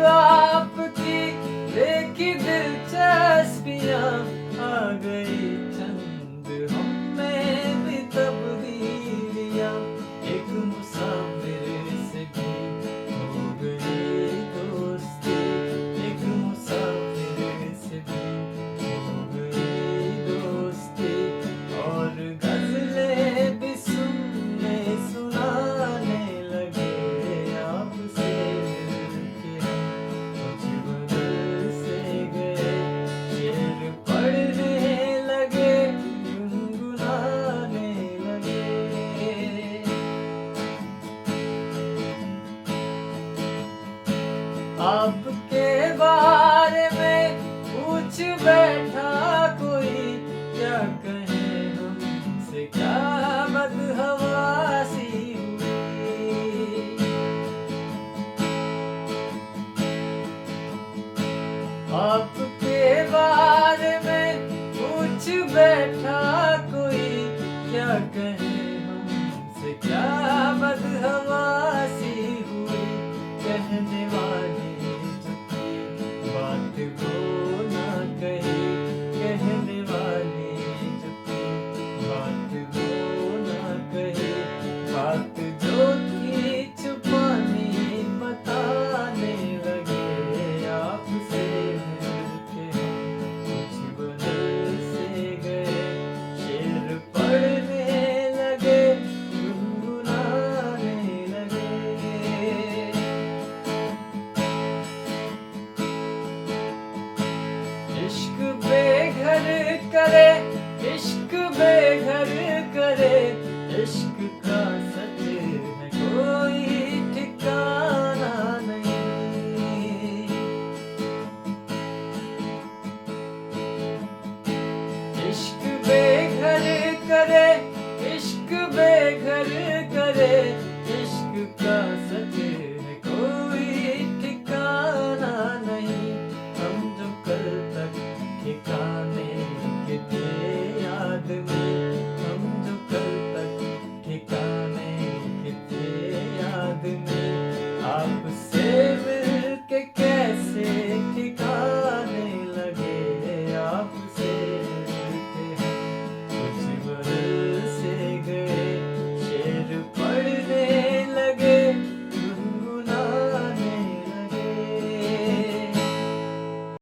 आपकी देखी दिलचस्पियाँ आ गई चंद हम में भी तब्दीलियाँ। एक मुसाफिर से भी हो गई दोस्ती, एक मुसाफिर से भी हो गई दोस्ती। और गज़लें भी सुनने सुनाने लगे आपसे मिलके हम कुछ बदल से गए। शेर पढ़ने लगे गुनगुनाने लगे। आपके बारे में पूछ बैठा कोई, क्या कहे हमसे क्या बदहवासी हुई। आपके बारे में पूछ बैठा कोई, क्या कहे हमसे क्या बदहवासी हुई। कहने वाले जो थे बात वो ना कही, कहने वाले जो थे बात वो ना कही। बात जो थी छुपानी बताने लगे आपसे मिलके हम कुछ बदल से गए। शेर पढ़ने लगे गुनगुनाने लगे। इश्क बेघर करे, इश्क बेघर करे, इश्क का सच है कोई ठिकाना नहीं। इश्क बेघर करे, इश्क बेघर करे, इश्क का सच है कोई ठिकाना नहीं। हम जो कल तक ठिकाने के थे याद में, हम जो कल तक ठिकाने के थे याद में, आपसे मिलके कैसे